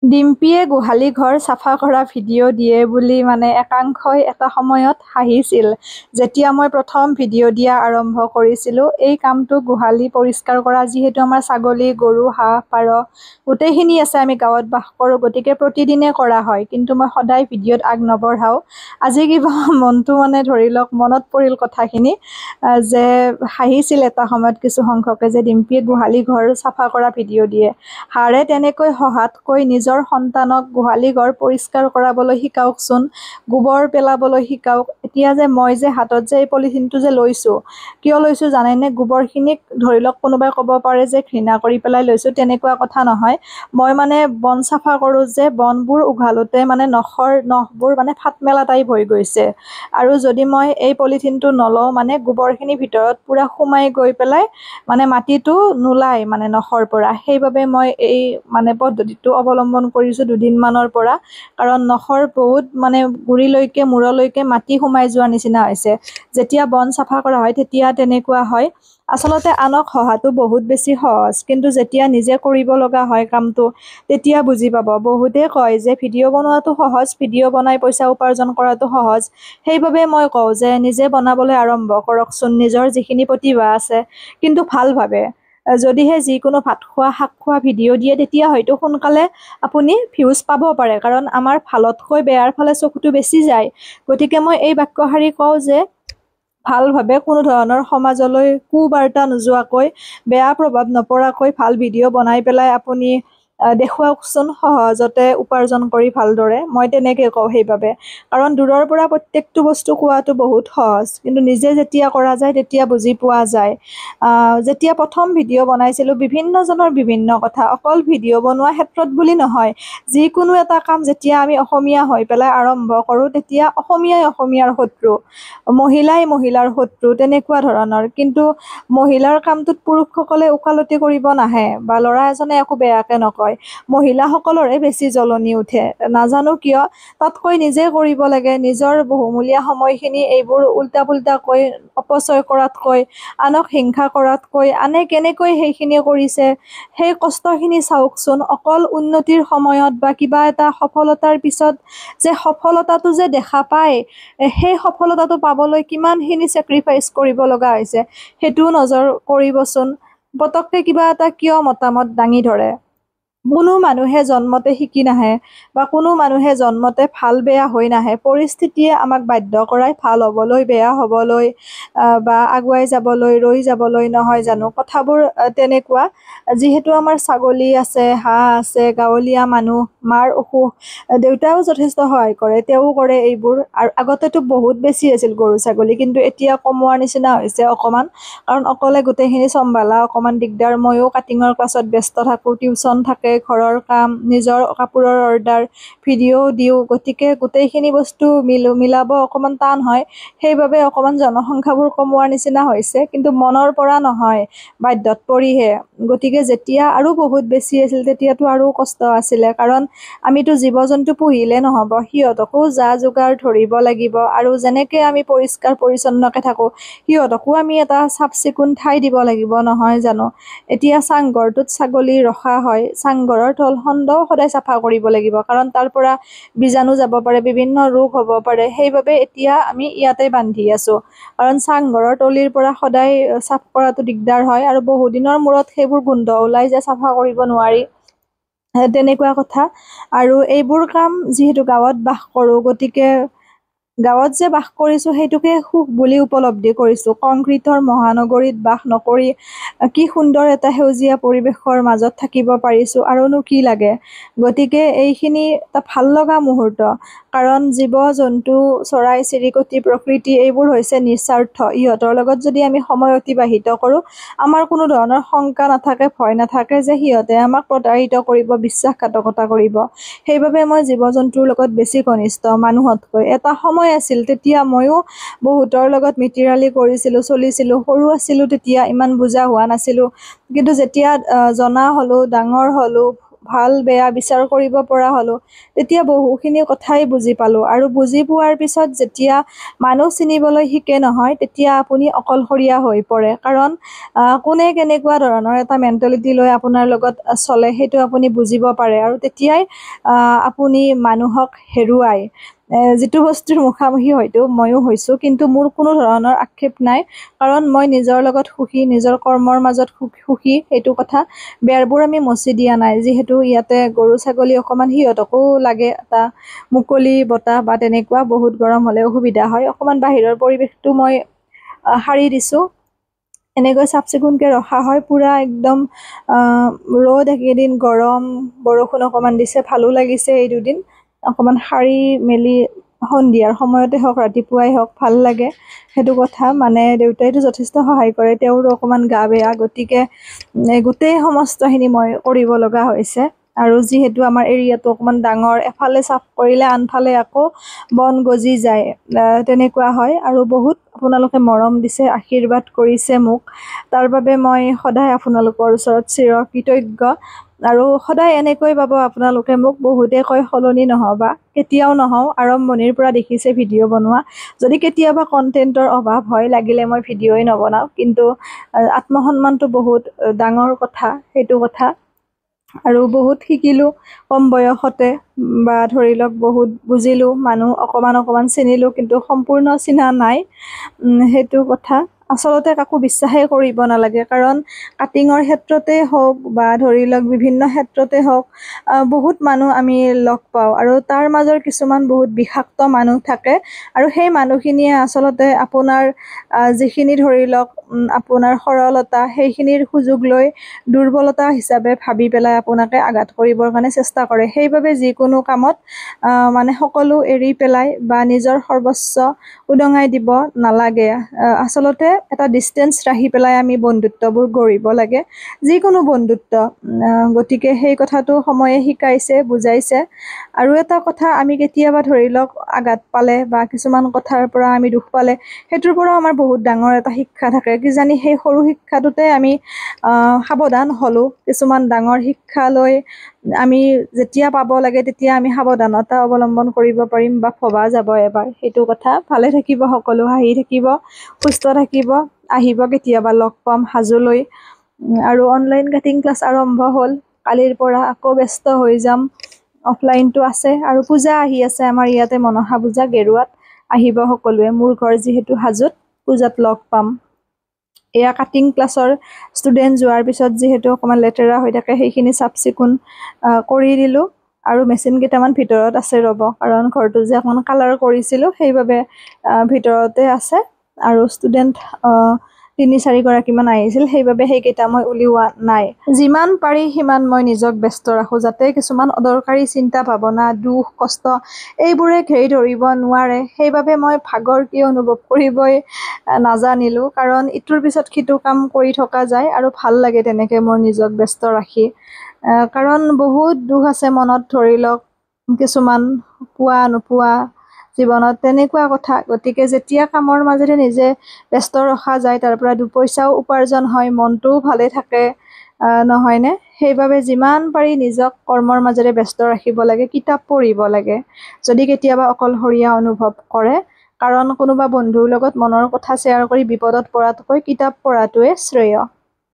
ডিম্পীয়ে গোহালি ঘৰ চাফা কৰা ভিডিঅ' দিয়ে বুলি একাংশই এটা সময়ত হাঁহিছিল যেতিয়া মই প্ৰথম ভিডিঅ' দিয়া আৰম্ভ কৰিছিলোঁ। এই কামটো গোহালি পৰিষ্কাৰ কৰা, যিহেতু আমাৰ ছাগলী, গৰু, হাঁহ, পাৰ গোটেইখিনি আছে, আমি গাঁৱত বাস কৰোঁ, গতিকে প্ৰতিদিনে কৰা হয়। কিন্তু মই সদায় ভিডিঅ'ত আগ নবঢ়াওঁ। আজি কিবা মনটো ধৰি লওক মনত পৰিল কথাখিনি, যে হাঁহিছিল এটা সময়ত কিছু সংখ্যকে যে ডিম্পীয়ে গোহালি ঘৰ চাফা কৰা ভিডিঅ' দিয়ে। হাড়ে তেনেকৈ হহাতকৈ নিজৰ সন্তানক গোহালি ঘৰ পৰিষ্কাৰ কৰাবলৈ শিকাওকচোন, গোবৰ পেলাবলৈ শিকাওক। এতিয়া যে মই যে হাতত যে এই পলিথিনটো যে লৈছোঁ, কিয় লৈছোঁ জানেনে? গোবৰখিনিক ধৰি লওক কোনোবাই ক'ব পাৰে যে ঘৃণা কৰি পেলাই লৈছোঁ, তেনেকুৱা কথা নহয়। মই বন চাফা কৰোঁ যে, বনবোৰ উঘালোতে নখবোৰ ফাট মেলা টাইপ হৈ গৈছে, আৰু যদি মই এই পলিথিনটো নলওঁ গোবৰখিনিৰ ভিতৰত পূৰা সোমাই গৈ পেলাই মাটিটো নোলায় নখৰ পৰা। সেইবাবে মই এই পদ্ধতিটো অৱলম্বন কৰিছোঁ দুদিনমানৰ পৰা, কাৰণ নখৰ বহুত গুৰিলৈকে মূৰলৈকে মাটি সোমাই যোৱাৰ নিচিনা হৈছে। যেতিয়া বন চাফা কৰা হয় তেতিয়া তেনেকুৱা হয়। আচলতে আনক সহাটো বহুত বেছি সহজ, কিন্তু যেতিয়া নিজে কৰিব লগা হয় কামটো, তেতিয়া বুজি পাব। বহুতে কয় যে ভিডিঅ' বনোৱাটো সহজ, ভিডিঅ' বনাই পইচা উপাৰ্জন কৰাটো সহজ। সেইবাবে মই কওঁ যে নিজে বনাবলৈ আৰম্ভ কৰকচোন, নিজৰ যিখিনি প্ৰতিভা আছে, কিন্তু ভালভাৱে। যদিহে যিকোনো ভাত খোৱা, শাক খোৱা ভিডিঅ' দিয়ে, তেতিয়া হয়তো সোনকালে আপুনি ভিউজ পাব পাৰে, কাৰণ আমাৰ ভালতকৈ বেয়াৰ ফালে চকুটো বেছি যায়। গতিকে মই এই বাক্যশাৰী কওঁ যে ভালভাৱে, কোনো ধৰণৰ সমাজলৈ কুবাৰ্তা নোযোৱাকৈ, বেয়া প্ৰভাৱ নপৰাকৈ ভাল ভিডিঅ' বনাই পেলাই আপুনি দেখুৱাওকচোন, সহজতে উপাৰ্জন কৰি ভালদৰে। মই তেনেকৈ কওঁ সেইবাবে, কাৰণ দূৰৰ পৰা প্ৰত্যেকটো বস্তু কোৱাটো বহুত সহজ, কিন্তু নিজে যেতিয়া কৰা যায় তেতিয়া বুজি পোৱা যায়। যেতিয়া প্ৰথম ভিডিঅ' বনাইছিলোঁ, বিভিন্নজনৰ বিভিন্ন কথা, অকল ভিডিঅ' বনোৱা ক্ষেত্ৰত বুলি নহয়, যিকোনো এটা কাম যেতিয়া আমি অসমীয়া হৈ পেলাই আৰম্ভ কৰোঁ, তেতিয়া অসমীয়াই অসমীয়াৰ শত্ৰু, মহিলাই মহিলাৰ শত্ৰু, তেনেকুৱা ধৰণৰ। কিন্তু মহিলাৰ কামটোত পুৰুষসকলে ওকালতি কৰিব নাহে, বা ল'ৰা এজনে একো বেয়াকৈ নকয়, মহিলাসকলৰহে বেছি জ্বলনি উঠে, নাজানো কিয়। তাতকৈ নিজে কৰিব লাগে। নিজৰ বহুমূলীয়া সময়খিনি এইবোৰ উল্টা পুল্টাকৈ অপচয় কৰাতকৈ, আনক হিংসা কৰাতকৈ, আনে কেনেকৈ সেইখিনি কৰিছে সেই কষ্টখিনি চাওকচোন। অকল উন্নতিৰ সময়ত বা কিবা এটা সফলতাৰ পিছত যে সফলতাটো যে দেখা পায়, সেই সফলতাটো পাবলৈ কিমানখিনি ছেক্ৰিফাইচ কৰিব লগা হৈছে, সেইটোও নজৰ কৰিবচোন। পতককৈ কিবা এটা কিয় মতামত দাঙি ধৰে? কোনো মানুহে জন্মতে শিকি নাহে, বা কোনো মানুহে জন্মতে ভাল বেয়া হৈ নাহে। পৰিস্থিতিয়ে আমাক বাধ্য কৰায় ভাল হ'বলৈ, বেয়া হ'বলৈ, বা আগুৱাই যাবলৈ, ৰৈ যাবলৈ, নহয় জানো? কথাবোৰ তেনেকুৱা। যিহেতু আমাৰ ছাগলী আছে, হাঁহ আছে, গাঁৱলীয়া মানুহ, মাৰ অসুখ, দেউতাও যথেষ্ট সহায় কৰে, তেওঁ কৰে এইবোৰ। আৰু আগতেতো বহুত বেছি আছিল গৰু ছাগলী, কিন্তু এতিয়া কমোৱাৰ নিচিনা হৈছে অকণমান, কাৰণ অকলে গোটেইখিনি চম্ভালা অকণমান দিগদাৰ। ময়ো কাটিঙৰ ক্লাছত ব্যস্ত থাকোঁ, টিউচন থাকে, ঘৰৰ কাম, নিজৰ কাপোৰৰ অৰ্ডাৰ, ভিডিঅ' দিওঁ, গতিকে গোটেইখিনি বস্তু মিলাব অকণমান টান হয়। সেইবাবে অকণমান জনসংখ্যাবোৰ কমোৱাৰ নিচিনা হৈছে, কিন্তু মনৰ পৰা নহয়, বাধ্যত পৰিহে। গতিকে যেতিয়া আৰু বহুত বেছি আছিল, তেতিয়াতো আৰু কষ্ট আছিলে, কাৰণ আমিতো জীৱ জন্তু পুহিলে নহ'ব, সিহঁতকো যা যোগাৰ ধৰিব লাগিব, আৰু যেনেকৈ আমি পৰিষ্কাৰ পৰিচ্ছন্নকৈ থাকোঁ, সিহঁতকো আমি এটা চাফ চিকুণ ঠাই দিব লাগিব, নহয় জানো? এতিয়া চাংঘৰটোত ছাগলী ৰখা হয়, চাংঘৰৰ তলখণ্ডও সদায় চাফা কৰিব লাগিব, কাৰণ তাৰ পৰা বীজাণু যাব পাৰে, বিভিন্ন ৰোগ হ'ব পাৰে। সেইবাবে এতিয়া আমি ইয়াতে বান্ধি আছোঁ, কাৰণ চাংঘৰৰ তলিৰ পৰা সদায় চাফ কৰাটো দিগদাৰ হয়, আৰু বহুদিনৰ মূৰত সেইবোৰ গোন্ধ ওলাই যে চাফা কৰিব নোৱাৰি, তেনেকুৱা কথা। আৰু এইবোৰ কাম যিহেতু গাঁৱত বাস কৰোঁ, গতিকে গাঁৱত যে বাস কৰিছোঁ সেইটোকে সুখ বুলি উপলব্ধি কৰিছোঁ। কংক্ৰিটৰ মহানগৰীত বাস নকৰি কি সুন্দৰ এটা সেউজীয়া পৰিৱেশৰ মাজত থাকিব পাৰিছোঁ, আৰুনো কি লাগে? গতিকে এইখিনি এটা ভাল লগা মুহূৰ্ত, কাৰণ জীৱ জন্তু, চৰাই চিৰিকটি, প্ৰকৃতি, এইবোৰ হৈছে নিস্বাৰ্থ। ইহঁতৰ লগত যদি আমি সময় অতিবাহিত কৰোঁ, আমাৰ কোনো ধৰণৰ শংকা নাথাকে, ভয় নাথাকে যে সিহঁতে আমাক প্ৰতাৰিত কৰিব, বিশ্বাসঘাতকতা কৰিব। সেইবাবে মই জীৱ জন্তুৰ লগত বেছি ঘনিষ্ঠ মানুহতকৈ। এটা সময় আছিল, তেতিয়া ময়ো বহুতৰ লগত মিতিৰালি কৰিছিলোঁ, চলিছিলোঁ। সৰু আছিলোঁ তেতিয়া, ইমান বুজা হোৱা নাছিলোঁ, কিন্তু যেতিয়া জনা হ'লোঁ, ডাঙৰ হ'লোঁ, ভাল বেয়া বিচাৰ কৰিব পৰা হ'লোঁ তেতিয়া বহুখিনি কথাই বুজি পালোঁ আৰু বুজি পোৱাৰ পিছত যেতিয়া মানুহ চিনিবলৈ শিকে নহয় তেতিয়া আপুনি অকলশৰীয়া হৈ পৰে কাৰণ কোনে কেনেকুৱা ধৰণৰ এটা মেণ্টেলিটি লৈ আপোনাৰ লগত চলে সেইটো আপুনি বুজিব পাৰে আৰু তেতিয়াই আপুনি মানুহক হেৰুৱায় যিটো বস্তুৰ মুখামুখি হয়তো ময়ো হৈছোঁ কিন্তু মোৰ কোনো ধৰণৰ আক্ষেপ নাই কাৰণ মই নিজৰ লগত সুখী নিজৰ কৰ্মৰ মাজত সুখী সেইটো কথা বেৰবোৰ আমি মচি দিয়া নাই যিহেতু ইয়াতে গৰু ছাগলী অকণমান সিহঁতকো লাগে এটা মুকলি বতাহ বা তেনেকুৱা বহুত গৰম হ'লে অসুবিধা হয় অকণমান বাহিৰৰ পৰিৱেশটো মই সাৰি দিছোঁ এনেকৈ চাফ চিকুণকৈ ৰখা হয় পূৰা একদম ৰ'দ একেইদিন গৰম বৰষুণ অকণমান দিছে ভালো লাগিছে এই দুদিন অকণমান সাৰি মেলি সন্ধিয়াৰ সময়তে হওক ৰাতিপুৱাই হওক ভাল লাগে সেইটো কথা মানে দেউতাইতো যথেষ্ট সহায় কৰে তেওঁৰো অকণমান গা বেয়া গতিকে গোটেই সমস্তখিনি মই কৰিব লগা হৈছে আৰু যিহেতু আমাৰ এৰিয়াটো অকণমান ডাঙৰ এফালে চাফ কৰিলে আনফালে আকৌ বন গজি যায় তেনেকুৱা হয় আৰু বহুত আপোনালোকে মৰম দিছে আশীৰ্বাদ কৰিছে মোক তাৰ বাবে মই সদায় আপোনালোকৰ ওচৰত চিৰকৃতজ্ঞ আৰু সদায় এনেকৈ পাব আপোনালোকে মোক বহুতে কয় সলনি নহ'বা কেতিয়াও নহওঁ আৰম্ভণিৰ পৰা দেখিছে ভিডিঅ' বনোৱা যদি কেতিয়াবা কণ্টেণ্টৰ অভাৱ হয় লাগিলে মই ভিডিঅ'ই নবনাওঁ কিন্তু আত্মসন্মানটো বহুত ডাঙৰ কথা সেইটো কথা আৰু বহুত শিকিলোঁ কম বয়সতে বা ধৰি লওক বহুত বুজিলোঁ মানুহ অকণমান চিনিলোঁ কিন্তু সম্পূৰ্ণ চিনা নাই সেইটো কথা আচলতে কাকো বিশ্বাসেই কৰিব নালাগে কাৰণ কাটিঙৰ ক্ষেত্ৰতে হওক বা ধৰি লওক বিভিন্ন ক্ষেত্ৰতে হওক বহুত মানুহ আমি লগ পাওঁ আৰু তাৰ মাজৰ কিছুমান বহুত বিষাক্ত মানুহ থাকে আৰু সেই মানুহখিনিয়ে আচলতে আপোনাৰ যিখিনি ধৰি লওক আপোনাৰ সৰলতা সেইখিনিৰ সুযোগ লৈ দুৰ্বলতা হিচাপে ভাবি পেলাই আপোনাকে আঘাত কৰিবৰ কাৰণে চেষ্টা কৰে সেইবাবে যিকোনো কামত মানে সকলো এৰি পেলাই বা নিজৰ সৰ্বস্ব উদঙাই দিব নালাগে আচলতে এটা ডিষ্টেঞ্চ ৰাখি পেলাই আমি বন্ধুত্ববোৰ গঢ়িব লাগে যিকোনো বন্ধুত্ব গতিকে সেই কথাটো সময়ে শিকাইছে বুজাইছে আৰু এটা কথা আমি কেতিয়াবা ধৰি লওক আঘাত পালে বা কিছুমান কথাৰ পৰা আমি দুখ পালে সেইটোৰ পৰাও আমাৰ বহুত ডাঙৰ এটা শিক্ষা থাকে কিজানি সেই সৰু শিক্ষাটোতে আমি সাৱধান হ'লোঁ কিছুমান ডাঙৰ শিক্ষা লৈ আমি যেতিয়া পাব লাগে তেতিয়া আমি সাৱধানতা অৱলম্বন কৰিব পাৰিম বা ভবা যাব এবাৰ সেইটো কথা ভালে থাকিব সকলো হাঁহি থাকিব সুস্থ থাকিব আহিব কেতিয়াবা লগ পাম হাজোলৈ আৰু অনলাইন কাটিং ক্লাছ আৰম্ভ হ'ল কালিৰ পৰা আকৌ ব্যস্ত হৈ যাম অফলাইনটো আছে আৰু পূজা আহি আছে আমাৰ ইয়াতে মনসা পূজা গেৰুৱাত আহিব সকলোৱে মোৰ ঘৰ যিহেতু হাজোত পূজাত লগ পাম এয়া কাটিং ক্লাছৰ ষ্টুডেণ্ট যোৱাৰ পিছত যিহেতু অকণমান লেতেৰা হৈ থাকে সেইখিনি চাফ চিকুণ কৰি দিলোঁ আৰু মেচিন কেইটামান ভিতৰত আছে ৰ'ব কাৰণ ঘৰটো যে অকণমান কালাৰ কৰিছিলোঁ সেইবাবে ভিতৰতে আছে আৰু ষ্টুডেণ্ট ৩-৪ গৰাকীমান আহিছিল সেইবাবে সেইকেইটা মই উলিওৱা নাই যিমান পাৰি সিমান মই নিজক ব্যস্ত ৰাখোঁ যাতে কিছুমান অদৰকাৰী চিন্তা ভাৱনা দুখ কষ্ট এইবোৰে ঘেৰি ধৰিব নোৱাৰে সেইবাবে মই ভাগৰ কি অনুভৱ কৰিবই নাজানিলোঁ কাৰণ ইটোৰ পিছত সিটো কাম কৰি থকা যায় আৰু ভাল লাগে তেনেকৈ মোৰ নিজক ব্যস্ত ৰাখি কাৰণ বহুত দুখ আছে মনত ধৰি লওক কিছুমান পোৱা নোপোৱা জীৱনত তেনেকুৱা কথা গতিকে যেতিয়া কামৰ মাজেৰে নিজে ব্যস্ত ৰখা যায় তাৰ পৰা দুপইচাও উপাৰ্জন হয় মনটোও ভালে থাকে নহয়নে সেইবাবে যিমান পাৰি নিজক কৰ্মৰ মাজেৰে ব্যস্ত ৰাখিব লাগে কিতাপ পঢ়িব লাগে যদি কেতিয়াবা অকলশৰীয়া অনুভৱ কৰে কাৰণ কোনোবা বন্ধুৰ লগত মনৰ কথা শ্বেয়াৰ কৰি বিপদত পৰাতকৈ কিতাপ পঢ়াটোৱে শ্ৰেয়